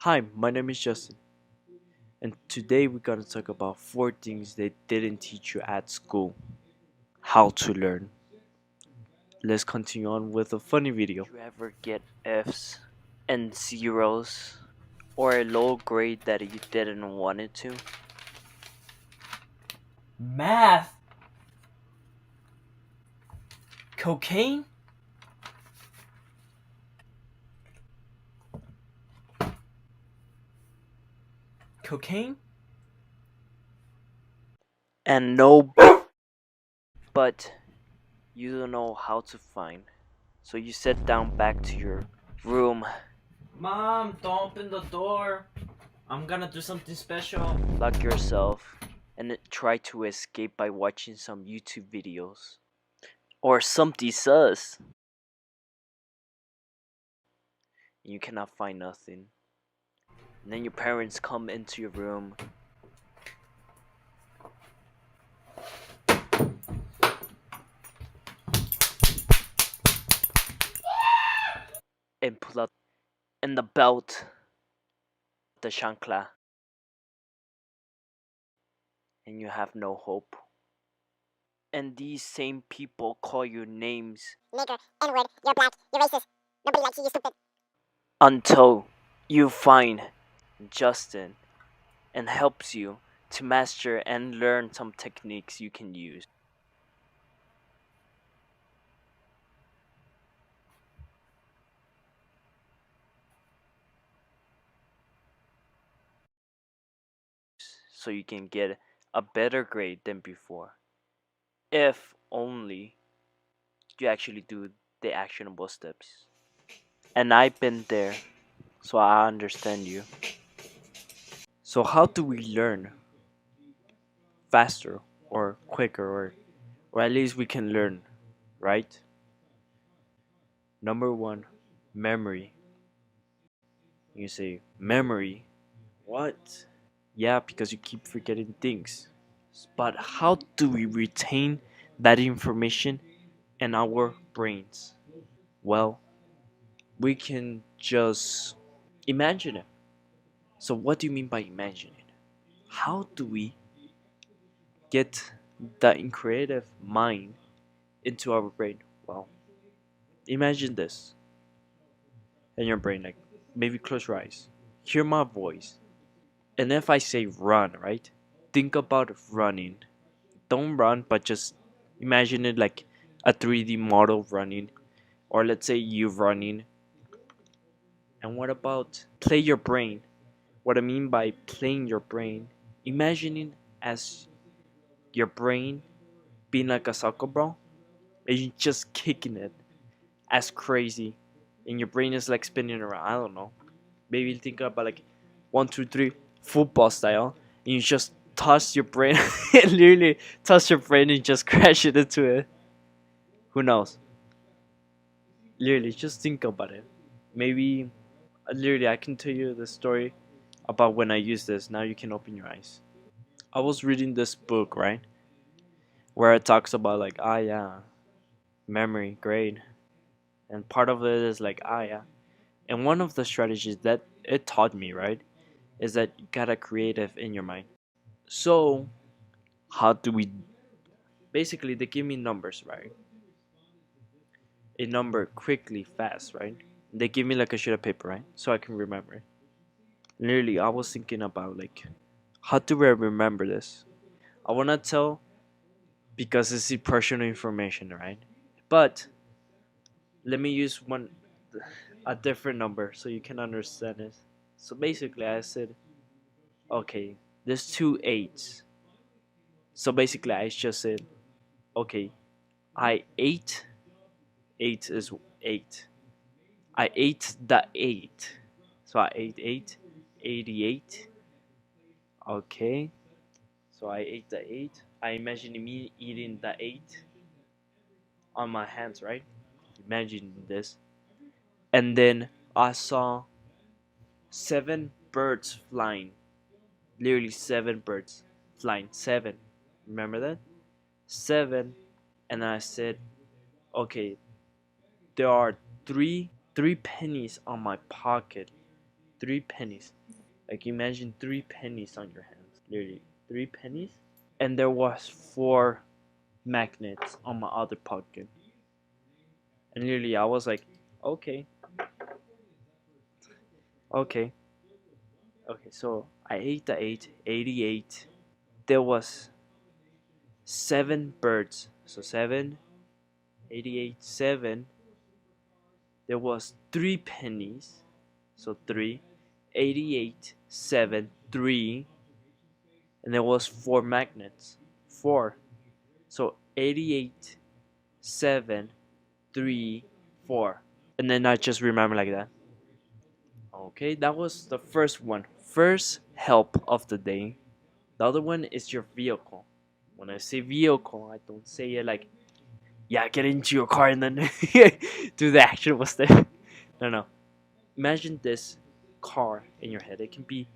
Hi, my name is Justin, and today we're gonna talk about 4 things they didn't teach you at school. How to learn. Let's continue on with a funny video. Did you ever get F's and zeros or a low grade that you didn't want it to? Math? Cocaine? Cocaine? And no, but you don't know how to find. So you sit down back to your room, Mom, don't open the door. I'm gonna do something special. lock yourself, and try to escape by watching some YouTube videos. Or something sus. You cannot find nothing. And then your parents come into your room and pull out and the belt, the chancla, and you have no hope. And these same people call you names Nigger, N-word, you're black, you're racist, nobody likes you, you stupid. until you find Justin and helps you to master and learn some techniques you can use. So you can get a better grade than before. If only you actually do the actionable steps. And I've been there, so I understand you. So, how do we learn faster or quicker, or at least we can learn, right? Number one, memory. You say, memory? What? Yeah, because you keep forgetting things. But how do we retain that information in our brains? Well, we can just imagine it. So, what do you mean by imagining? How do we get that creative mind into our brain? Well, imagine this in your brain, like maybe close your eyes, hear my voice, and if I say run, right? Think about running. Don't run, but just imagine it like a 3D model running, or let's say you running. And what about play your brain? What I mean by playing your brain, imagining as your brain being like a soccer ball, and you just kicking it as crazy, and your brain is like spinning around. I don't know. Maybe think about like 1, 2, 3 football style, and you just toss your brain, literally toss your brain and just crash it into it. Who knows? Literally, just think about it. Maybe, literally, I can tell you the story about when I used this. Now you can open your eyes. I was reading this book, right? Where it talks about, like, yeah, memory, great. And part of it is like, yeah. And one of the strategies that it taught me, right, is that you gotta creative in your mind. So, how do we basically they give me numbers, right? A number quickly, fast, right? They give me like a sheet of paper, right? So I can remember it. Literally, I was thinking about like, how do I remember this? I wanna tell because it's the personal information, right? But let me use a different number so you can understand it. So basically, I said, okay, there's 2 8s. So basically, I just said, okay, I ate. 8 is 8. I ate the 8. So I ate 8, 88. Okay. So I ate the 8. I imagine me eating the 8 on my hands, right? Imagine this. And then I saw 7 birds flying. Literally 7 birds flying. 7. Remember that? 7. And I said, okay, there are three pennies on my pocket. 3 pennies. Like imagine 3 pennies on your hands. Literally 3 pennies. And there was 4 magnets on my other pocket. And literally I was like, okay, okay, okay. So I ate the 88. There was 7 birds. So 7, 88, 7. There was 3 pennies. So 3, 88, 7, 3. And there was 4 magnets. 4. So 88, 7, 3, 4. And then I just remember like that. Okay, that was the first one. First help of the day. The other one is your vehicle. When I say vehicle, I don't say it like, yeah, get into your car and then do the actual step. No, no. Imagine this car in your head. It can be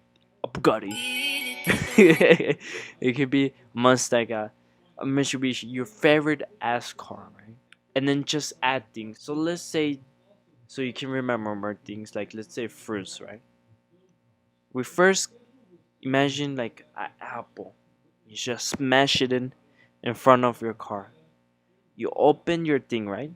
a Bugatti. It can be Mustang, a Mitsubishi, your favorite ass car, right? And then just add things. So let's say, so you can remember more things. Like let's say fruits, right? We first imagine like an apple. You just smash it in front of your car. You open your thing, right?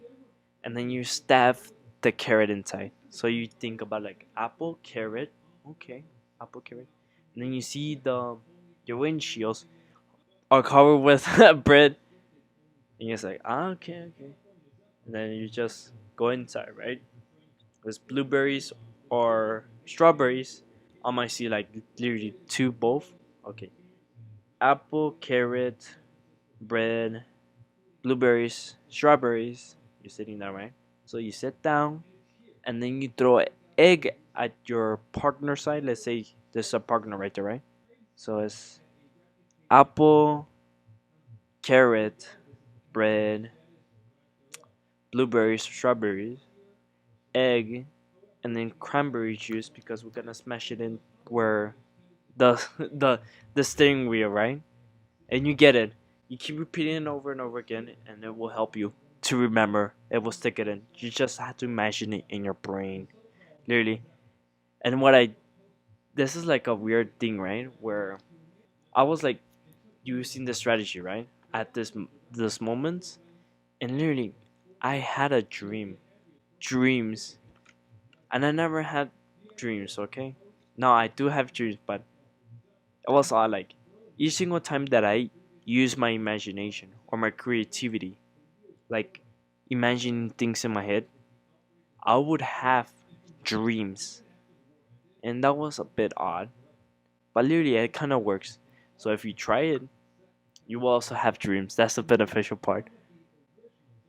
And then you stab the carrot inside. So you think about like apple, carrot, okay, apple, carrot, and then you see your windshields are covered with bread, and you're like, okay, okay, and then you just go inside, right? There's blueberries or strawberries. I might see like literally two both. Okay, apple, carrot, bread, blueberries, strawberries. You're sitting there, right? So you sit down, and then you throw an egg at your partner side. Let's say there's a partner right there, right? So it's apple, carrot, bread, blueberries, strawberries, egg, and then cranberry juice because we're gonna smash it in where the the steering wheel, right? And you get it. You keep repeating it over and over again, and it will help you to remember. It will stick it in. You just have to imagine it in your brain, literally. And this is like a weird thing, right? Where I was like using the strategy, right? At this moment, and literally, I had a dreams, and I never had dreams. Okay, now I do have dreams, but it was all like each single time that I use my imagination or my creativity, like imagining things in my head, I would have dreams, and that was a bit odd. But literally, it kind of works. So if you try it, you will also have dreams. That's the beneficial part.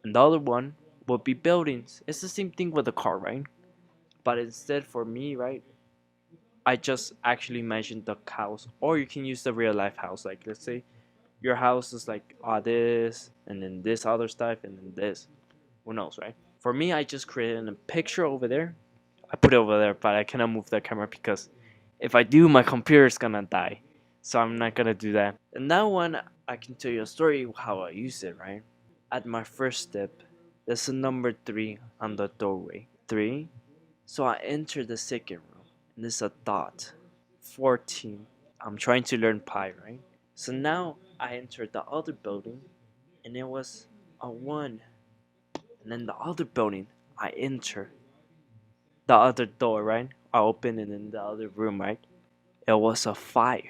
And the other one would be buildings. It's the same thing with a car, right? But instead, for me, right, I just actually imagined the house. Or you can use the real life house. Like, let's say your house is like, this, and then this other stuff, and then this. Who knows, right? For me, I just created a picture over there. I put it over there, but I cannot move the camera because if I do, my computer is gonna die. So I'm not gonna do that. And that one, I can tell you a story how I use it, right? At my first step, there's a number 3 on the doorway. 3. So I enter the second room, and there's a dot. 14. I'm trying to learn pi, right? So now I entered the other building, and it was a 1. And then the other building, I enter the other door, right? I open it in the other room, right? It was a 5.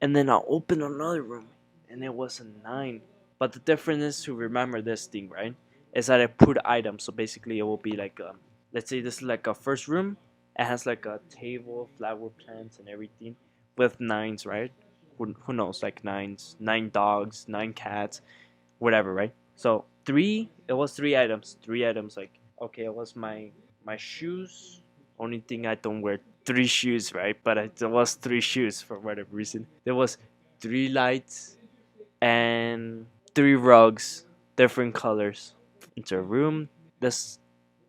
And then I open another room, and it was a 9. But the difference is to remember this thing, right? Is that I put items. So basically, it will be like, let's say this is like a first room. It has like a table, flower plants, and everything with 9s, right? Who knows? Like 9s, 9 dogs, 9 cats, whatever, right? So 3, it was 3 items. 3 items, like, okay, it was my shoes. Only thing I don't wear 3 shoes, right? But there was 3 shoes for whatever reason. There was 3 lights and 3 rugs, different colors. It's a room. There's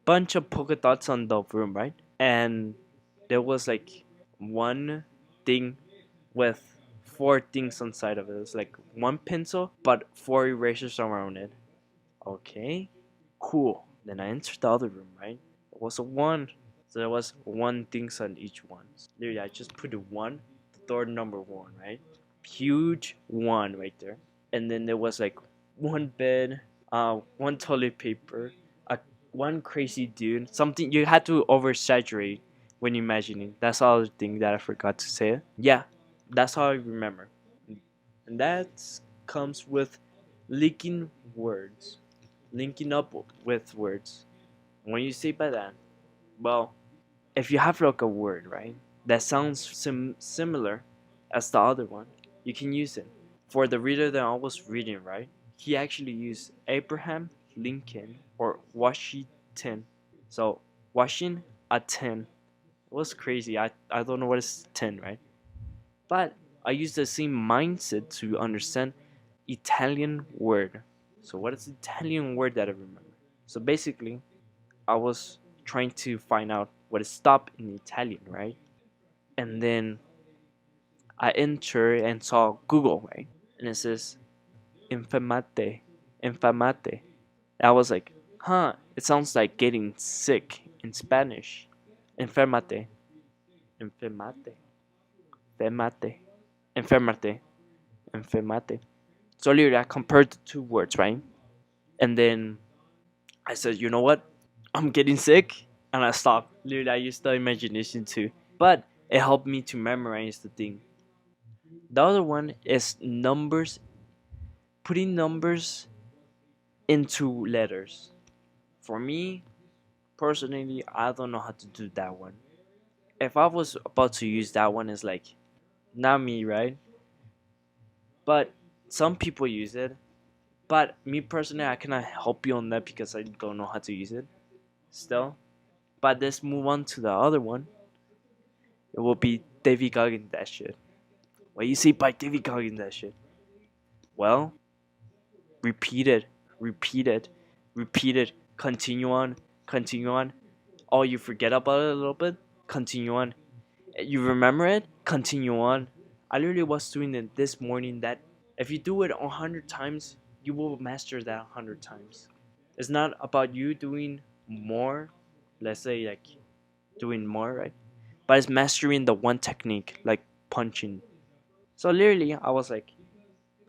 bunch of polka dots on the room, right? And there was like one thing with 4 things inside of it. It was like one pencil, but 4 erasers around it. Okay, cool. Then I entered the other room, right? It was a 1. So there was one things on each one. Literally, I just put a one, the third number one, right? Huge one right there. And then there was like one bed, one toilet paper, one crazy dude. Something you had to oversaturate when you imagine it. That's all the thing that I forgot to say. Yeah, that's how I remember. And that comes with linking words, linking up with words. When you say by that, well, if you have like a word, right, that sounds similar as the other one, you can use it. For the reader that I was reading, right, he actually used Abraham Lincoln or Washington. So Washington a 10. It was crazy. I don't know what is 10, right? But I used the same mindset to understand Italian word. So what is the Italian word that I remember? So basically, I was trying to find out what is stop in Italian, right? And then I entered and saw Google, right? And it says infamate, infamate. I was like, huh, it sounds like getting sick in Spanish. Enfermate, enfermate, enfermate, enfermate, enfermate. So literally, I compared the two words, right? And then I said, you know what? I'm getting sick, and I stopped. Literally, I used the imagination too, but it helped me to memorize the thing. The other one is numbers, putting numbers into letters. For me, personally, I don't know how to do that one. If I was about to use that one, it's like not me, right? But some people use it. But me personally, I cannot help you on that because I don't know how to use it still. But let's move on to the other one. It will be David Goggins that shit. What you say by David Goggins that shit? Well, repeat it, repeat it, repeat it. Continue on, continue on. Oh, you forget about it a little bit? Continue on. You remember it? Continue on. I literally was doing it this morning. That if you do it 100 times, you will master that 100 times. It's not about you doing more. Let's say like doing more, right? But it's mastering the one technique, like punching. So literally, I was like,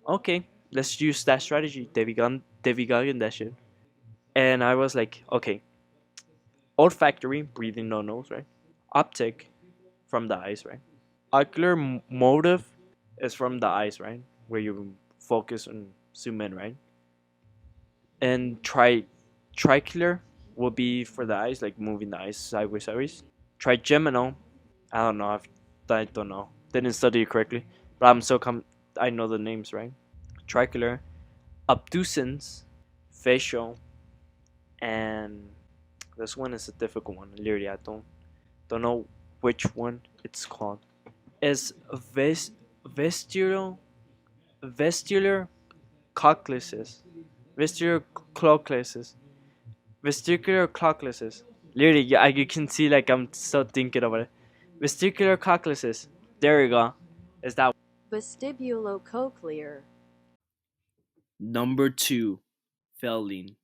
okay, let's use that strategy. David Goggin that shit. And I was like, okay, olfactory, breathing no nose, right? Optic, from the eyes, right? Ocular motive is from the eyes, right? Where you focus and zoom in, right? And tricular will be for the eyes, like moving the eyes sideways, sideways. Trigeminal, I don't know. I don't know. Didn't study it correctly, but I know the names, right? Tricular, obtuscens, facial, and this one is a difficult one. Literally, I don't know which one it's called. Is vestibular vestibular coccysis, vestibular coccysis, vestibular coccysis. Literally, you can see like I'm still thinking about it. Vestibular coccysis. There you go. Is that Vestibulocochlear. number two? Failing.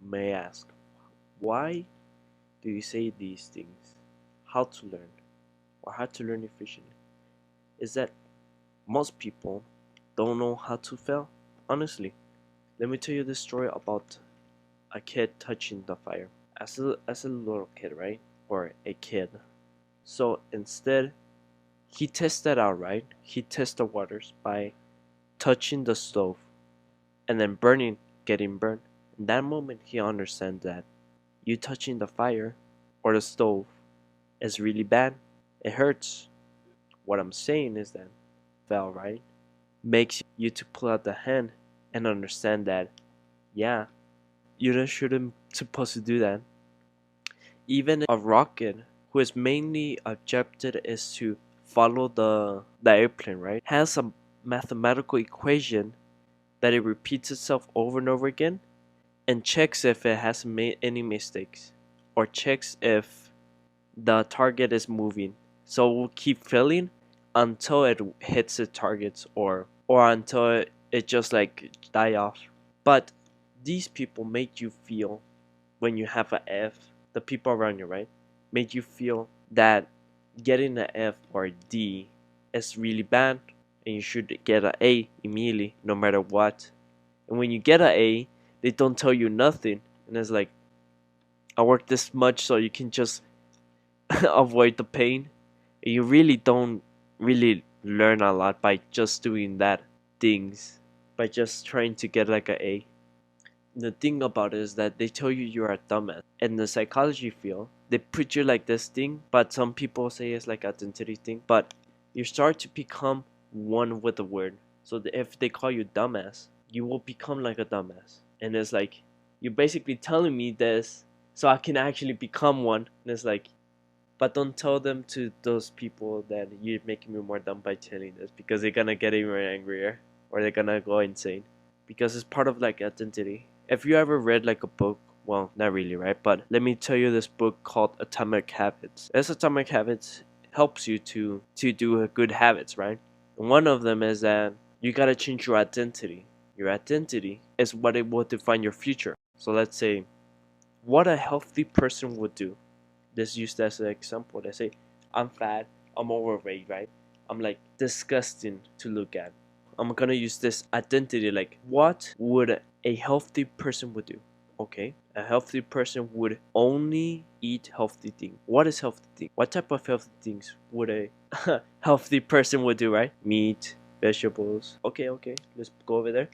May I ask, why do you say these things? How to learn, or how to learn efficiently? Is that most people don't know how to fail? Honestly, let me tell you this story about a kid touching the fire. As a little kid, right? Or a kid. So instead, he tested out, right? He tested the waters by touching the stove and then getting burned. In that moment, he understands that you touching the fire or the stove is really bad. It hurts. What I'm saying is that fail, right? Makes you to pull out the hand and understand that, yeah, you don't shouldn't supposed to do that. Even a rocket, who is mainly objective is to follow the airplane, right? Has a mathematical equation that it repeats itself over and over again and checks if it has made any mistakes or checks if the target is moving. So we'll keep filling until it hits the targets or until it just like die off. But these people make you feel when you have a F, the people around you, right? make you feel that getting an F or a D is really bad and you should get an A immediately no matter what. And when you get an A, they don't tell you nothing. And it's like, I work this much so you can just avoid the pain. And you really don't really learn a lot by just doing that things, by just trying to get like an A. The thing about it is that they tell you you're a dumbass. In the psychology field, they put you like this thing, but some people say it's like identity thing. But you start to become one with the word. So if they call you dumbass, you will become like a dumbass. And it's like, you're basically telling me this so I can actually become one. And it's like, but don't tell them to those people that you're making me more dumb by telling this, because they're gonna get even angrier or they're gonna go insane, because it's part of like identity. If you ever read like a book, well, not really, right? But let me tell you this book called Atomic Habits. This Atomic Habits helps you to do good habits, right? And one of them is that you gotta change your identity. Your identity is what it will define your future. So let's say what a healthy person would do. Let's use that as an example. Let's say I'm fat, I'm overweight, right? I'm like disgusting to look at. I'm gonna use this identity, like what would a healthy person would do? Okay, a healthy person would only eat healthy things. What is healthy thing? What type of healthy things would a healthy person would do, right? Meat, vegetables. Okay, let's go over there.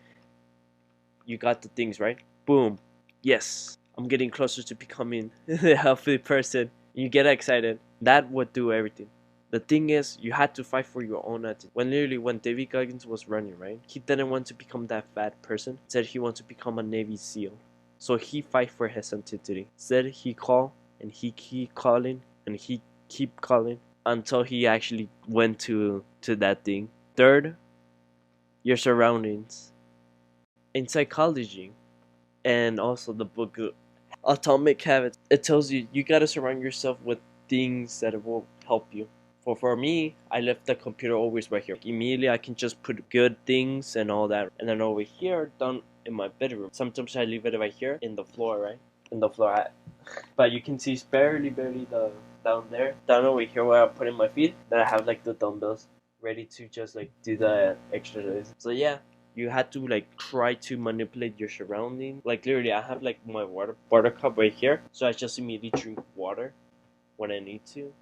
You got the things, right? Boom. Yes, I'm getting closer to becoming a healthy person. You get excited. That would do everything. The thing is, you had to fight for your own identity. When David Goggins was running, right? He didn't want to become that fat person. Said he wanted to become a Navy SEAL. So he fight for his identity. Said he call and he keep calling and he keep calling until he actually went to that thing. Third, your surroundings. In psychology, and also the book Atomic Habits, it tells you gotta surround yourself with things that will help you. For me, I left the computer always right here. Immediately I can just put good things and all that. And then over here, down in my bedroom, sometimes I leave it right here in the floor, right? In the floor. But you can see it's barely the down there. Down over here where I'm putting my feet, then I have like the dumbbells ready to just like do the exercise. So yeah, you had to like try to manipulate your surroundings. Like literally, I have like my water cup right here, so I just immediately drink water when I need to.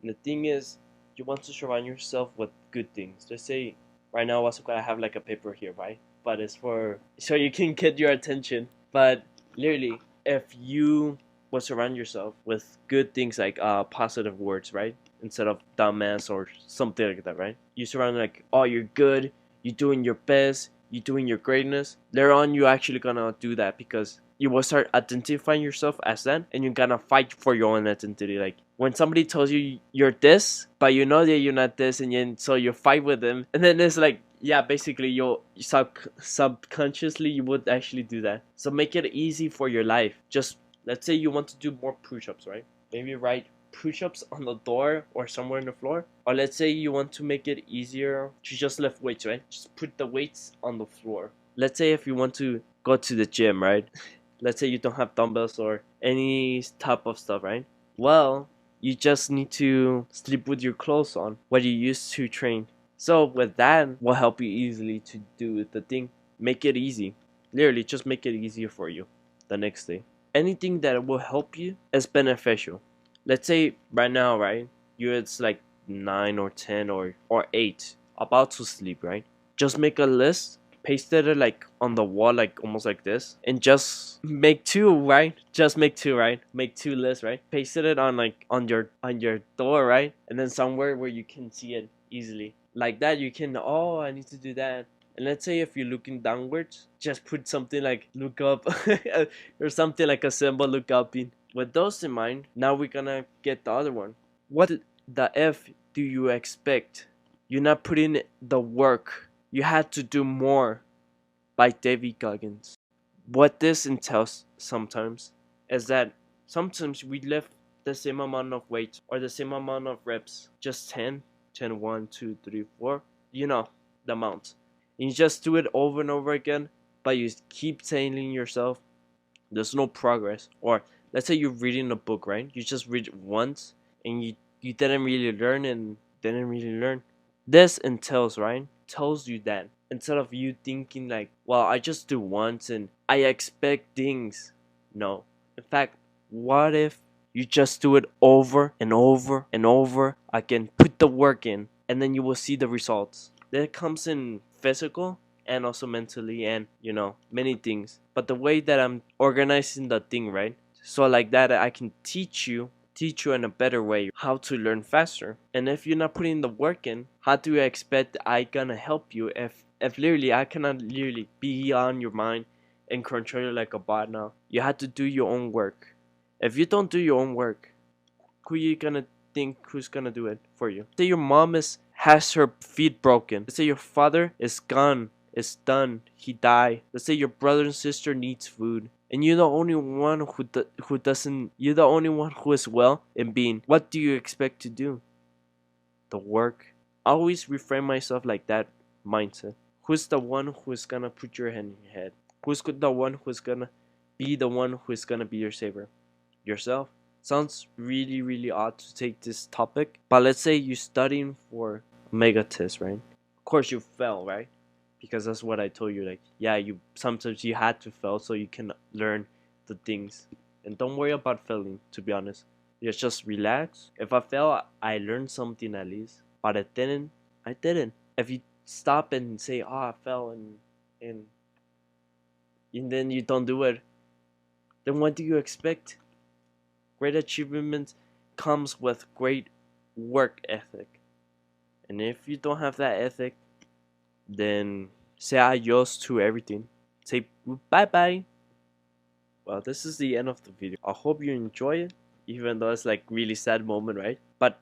And the thing is, you want to surround yourself with good things. Let's say right now, I have like a paper here, right? But it's for so you can get your attention. But literally, if you will surround yourself with good things like positive words, right? Instead of dumbass or something like that, right? You surround like, oh, you're good, you're doing your best, you're doing your greatness. Later on, you're actually gonna do that because you will start identifying yourself as that, and you're gonna fight for your own identity. Like when somebody tells you you're this, but you know that you're not this, and then so you fight with them, and then it's like, yeah, basically you subconsciously you would actually do that. So make it easy for your life. Just let's say you want to do more push-ups, right? Maybe write push-ups on the door or somewhere on the floor. Or let's say you want to make it easier to just lift weights, right? Just put the weights on the floor. Let's say if you want to go to the gym, right? Let's say you don't have dumbbells or any type of stuff, right? Well, you just need to sleep with your clothes on, what you used to train. So with that, will help you easily to do the thing. Make it easy. Literally, just make it easier for you the next day. Anything that will help you is beneficial. Let's say right now, right? It's like 9 or 10 or 8 about to sleep, right? Just make a list, paste it like on the wall, like almost like this, and just make two, right? Just make two, right? Make two lists, right? Paste it on like on your door, right? And then somewhere where you can see it easily. Like that, you can, oh, I need to do that. And let's say if you're looking downwards, just put something like look up or something like a symbol look up in. With those in mind, now we're gonna get the other one. What the F do you expect? You're not putting the work. You had to do more, by David Goggins. What this entails sometimes is that sometimes we lift the same amount of weight or the same amount of reps, just 10, 1, 2, 3, 4, you know, the amount. And you just do it over and over again, but you keep telling yourself there's no progress or let's say you're reading a book, right? You just read it once and you didn't really learn and didn't really learn. This entails, right? Tells you that instead of you thinking like, well, I just do once and I expect things. No. In fact, what if you just do it over and over and over again? Put the work in and then you will see the results. That comes in physical and also mentally and many things. But the way that I'm organizing the thing, right? So like that I can teach you in a better way how to learn faster. And if you're not putting the work in, how do you expect I gonna help you if literally I cannot literally be on your mind and control you like a bot now? You have to do your own work. If you don't do your own work, who you gonna think who's gonna do it for you? Say your mom has her feet broken. Let's say your father is gone, is done, he died. Let's say your brother and sister needs food. And you're the only one who doesn't. You're the only one who is well and being. What do you expect to do? The work. I always reframe myself like that mindset. Who's the one who's gonna put your hand in your head? Who's the one who's gonna be the one who's gonna be your savior? Yourself. Sounds really really odd to take this topic, but let's say you're studying for mega test, right? Of course you fail, right? Because that's what I told you. Like, yeah, you sometimes you had to fail so you can learn the things, and don't worry about failing. To be honest, just relax. If I fail, I learned something at least. But I didn't. I didn't. If you stop and say, "Oh, I fell," and then you don't do it, then what do you expect? Great achievement comes with great work ethic. And if you don't have that ethic, then say adios to everything. Say bye bye. Well, this is the end of the video. I hope you enjoy it, even though it's like really sad moment, right? But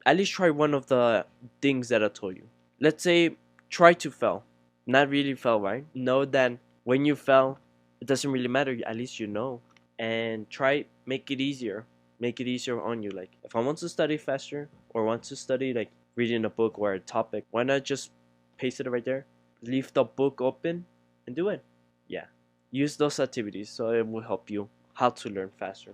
at least try one of the things that I told you. Let's say try to fail. Not really fail, right? Know that when you fail, it doesn't really matter. At least you know. And try make it easier. Make it easier on you. Like if I want to study faster or want to study like reading a book or a topic, why not just paste it right there? Leave the book open and do it. Yeah. Use those activities so it will help you how to learn faster.